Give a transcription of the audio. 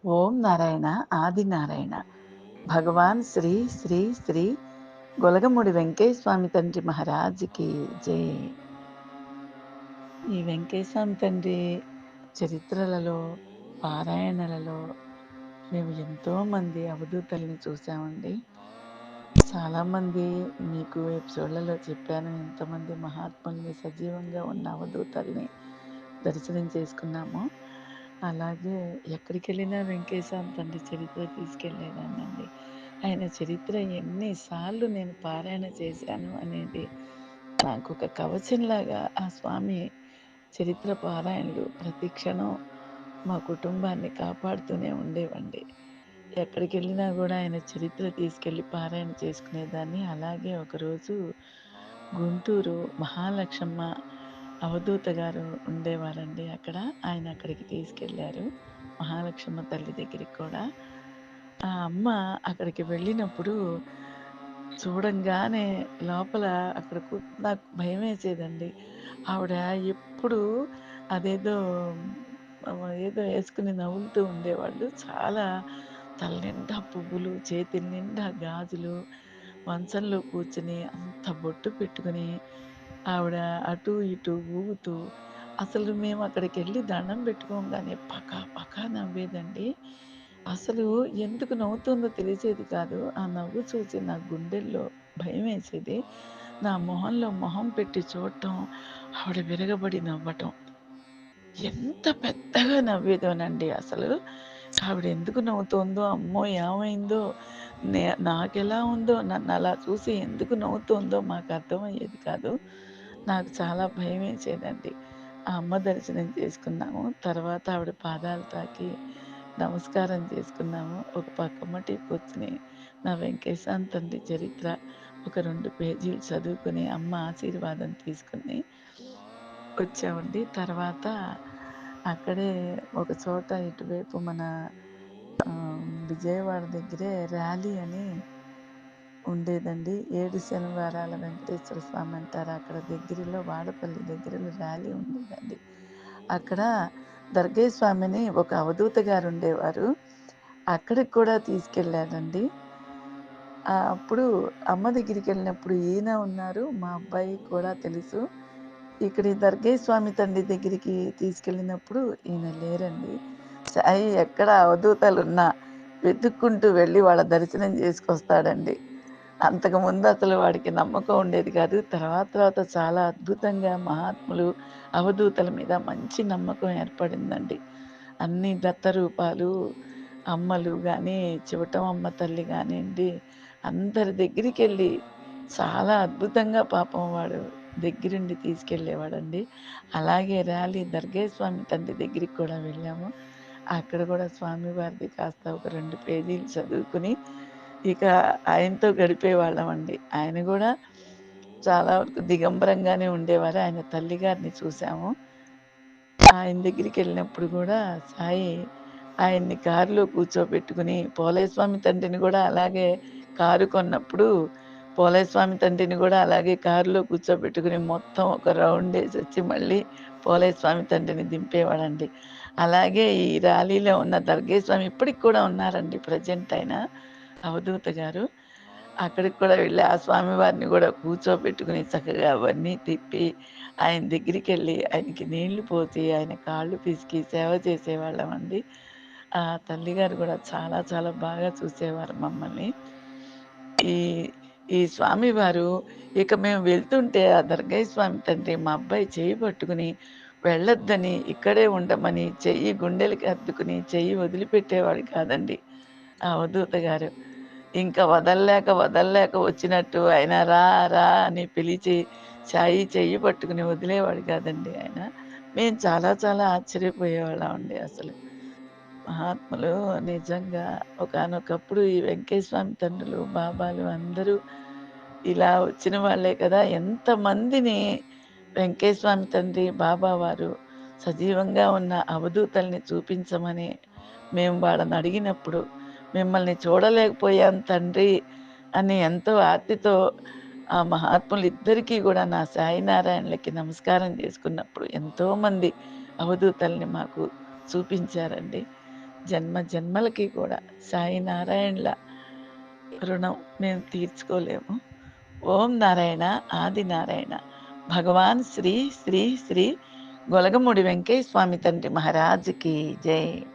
ఓం నారాయణ ఆదినారాయణ భగవాన్ శ్రీ శ్రీ శ్రీ గొలగముడి వెంకయ్య స్వామి తండ్రి మహారాజుకి జై. ఈ వెంకయ్య స్వామి తండ్రి చరిత్రలలో, పారాయణలలో మేము ఎంతోమంది అవధూతల్ని చూసామండి. చాలామంది మీకు ఎపిసోడ్లలో చెప్పాను, ఎంతమంది మహాత్ముల్ని సజీవంగా ఉన్న అవధూతల్ని దర్శనం చేసుకున్నాము. అలాగే ఎక్కడికి వెళ్ళినా వెంకటేశ్వర తండ్రి చరిత్ర తీసుకెళ్ళేదాన్నండి. ఆయన చరిత్ర ఎన్నిసార్లు నేను పారాయణ చేశాను అనేది నాకు ఒక కవచంలాగా ఆ స్వామి చరిత్ర పారాయణలు ప్రతి క్షణం మా కుటుంబాన్ని కాపాడుతూనే ఉండేవండి. ఎక్కడికి వెళ్ళినా కూడా ఆయన చరిత్ర తీసుకెళ్ళి పారాయణ చేసుకునేదాన్ని. అలాగే ఒకరోజు గుంటూరు మహాలక్ష్మమ్మ అవధూత గారు ఉండేవారండి అక్కడ. ఆయన అక్కడికి తీసుకెళ్లారు, మహాలక్ష్మమ్మ తల్లి దగ్గరికి కూడా. ఆ అమ్మ అక్కడికి వెళ్ళినప్పుడు చూడంగానే లోపల అక్కడ నాకు భయం వేసేదండి. ఆవిడ ఎప్పుడు అదేదో ఏదో వేసుకుని నవ్వులుతూ ఉండేవాళ్ళు. చాలా తలనిండా పువ్వులు, చేతుల నిండా గాజులు, మంచంలో కూర్చుని అంత బొట్టు పెట్టుకుని ఆవిడ అటు ఇటు ఊగుతూ, అసలు మేము అక్కడికెళ్ళి దండం పెట్టుకోగానే పకా పకా నవ్వేదండి. అసలు ఎందుకు నవ్వుతుందో తెలిసేది కాదు. ఆ నవ్వు చూసి నా గుండెల్లో భయమేసేది. నా మొహంలో మొహం పెట్టి చూడటం, ఆవిడ విరగబడి నవ్వటం. ఎంత పెద్దగా నవ్వేదోనండి అసలు. ఆవిడ ఎందుకు నవ్వుతోందో, అమ్మో! ఏమైందో, నాకెలా ఉందో, నన్నలా చూసి ఎందుకు నవ్వుతోందో మాకర్థమయ్యేది కాదు. నాకు చాలా భయమేసేదండి. ఆ అమ్మ దర్శనం చేసుకున్నాము. తర్వాత ఆవిడ పాదాలు తాకి నమస్కారం చేసుకున్నాము. ఒక పక్కమ్మటి కూర్చుని నా వెంకటేశ్వర తండ్రి చరిత్ర ఒక 2 పేజీలు చదువుకొని అమ్మ ఆశీర్వాదం తీసుకొని వచ్చామండి. తర్వాత అక్కడే ఒక చోట ఇటువైపు మన విజయవాడ దగ్గరే ర్యాలీ అని ఉండేదండి. 7 శనివారాల వెంకటేశ్వర స్వామి అంటారు. అక్కడ దగ్గరలో వాడపల్లి దగ్గరలో ర్యాలీ ఉండేదండి. అక్కడ దర్గయ్య స్వామిని ఒక అవధూత గారు ఉండేవారు. అక్కడికి కూడా తీసుకెళ్ళారండి. అప్పుడు అమ్మ దగ్గరికెళ్ళినప్పుడు ఈయన ఉన్నారు. మా అబ్బాయి కూడా తెలుసు. ఇక్కడి దర్గయ్య స్వామి తండ్రి దగ్గరికి తీసుకెళ్ళినప్పుడు ఈయన లేరండి. సాయి ఎక్కడ అవధూతలున్నా వెతుక్కుంటూ వెళ్ళి వాళ్ళ దర్శనం చేసుకొస్తాడండి. అంతకుముందు అసలు వాడికి నమ్మకం ఉండేది కాదు. తర్వాత చాలా అద్భుతంగా మహాత్ములు, అవధూతల మీద మంచి నమ్మకం ఏర్పడిందండి. అన్ని దత్తరూపాలు, అమ్మలు గాని, చివటమమ్మ తల్లి గానియండి, అందరి దగ్గరికెళ్ళి చాలా అద్భుతంగా పాపం వాడు దగ్గరుండి తీసుకెళ్ళేవాడండి. అలాగే ర్యాలీ దర్గయ్య స్వామి తండ్రి దగ్గరికి కూడా వెళ్ళాము. అక్కడ కూడా స్వామివారిది కాస్త ఒక 2 పేజీలు చదువుకుని, ఇక ఆయనతో గడిపేవాళ్ళమండి. ఆయన గూడా చాలా వరకు దిగంబరంగానే ఉండేవారు. ఆయన తల్లిగారిని చూసాము. ఆయన దగ్గరికెళ్ళినప్పుడు గూడా సాయి ఆయన్ని కారులో కూర్చోబెట్టుకుని, పోలయ్య స్వామి తండ్రిని గూడా అలాగే కారు కొన్నప్పుడు, పోలయ్య స్వామి తండ్రిని గూడా అలాగే కారులో కూర్చోబెట్టుకుని మొత్తం ఒక రౌండేసొచ్చి మళ్ళీ పోలయ్య స్వామి తండ్రిని దింపేవాడండి. అలాగే ఈ ర్యాలీలో ఉన్న దర్గయ్య స్వామి ఇప్పటికి కూడా ఉన్నారండి ప్రెజెంట్ ఆయన, అవధూత గారు. అక్కడికి కూడా వెళ్ళి ఆ స్వామివారిని గూడా కూర్చోబెట్టుకుని చక్కగా అవన్నీ తిప్పి, ఆయన దగ్గరికెళ్ళి ఆయనకి నీళ్లు పోసి, ఆయన కాళ్ళు పిసికి సేవ చేసేవాళ్ళమండి. ఆ తల్లిగారు గూడా చాలా చాలా బాగా చూసేవారు మమ్మల్ని. ఈ ఈ స్వామివారు ఇక మేము వెళ్తుంటే ఆ దర్గయ్య స్వామి తండ్రి మా అబ్బాయి చెయ్యి పట్టుకుని వెళ్ళొద్దని, ఇక్కడే ఉండమని చెయ్యి గుండెలకి హత్తుకుని చెయ్యి వదిలిపెట్టేవాడు కాదండి ఆ అవధూత గారు. ఇంకా వదల్లేక వచ్చినట్టు ఆయన రా, రా అని పిలిచి సాయి చెయ్యి పట్టుకుని వదిలేవాడు కాదండి ఆయన. మేము చాలా చాలా ఆశ్చర్యపోయేవాళ్ళమండి అసలు. మహాత్ములు నిజంగా ఒకానొకప్పుడు ఈ వెంకయ్య స్వామి తండ్రులు, బాబాలు అందరూ ఇలా వచ్చిన వాళ్ళే కదా! ఎంతమందిని వెంకయ్య స్వామి తండ్రి, బాబా వారు సజీవంగా ఉన్న అవధూతల్ని చూపించమని మేము వాళ్ళనడిగినప్పుడు, మిమ్మల్ని చూడలేకపోయాం తండ్రి అని ఎంతో ఆర్తితో ఆ మహాత్ములిద్దరికీ గూడా నా సాయినారాయణులకి నమస్కారం చేసుకున్నప్పుడు ఎంతోమంది అవధూతల్ని మాకు చూపించారండి. జన్మ జన్మలకి కూడా సాయి నారాయణుల రుణం మేము తీర్చుకోలేము. ఓం నారాయణ ఆది నారాయణ. భగవాన్ శ్రీ శ్రీ శ్రీ గొలగముడి వెంకయ్య స్వామి తండ్రి మహారాజుకి జై.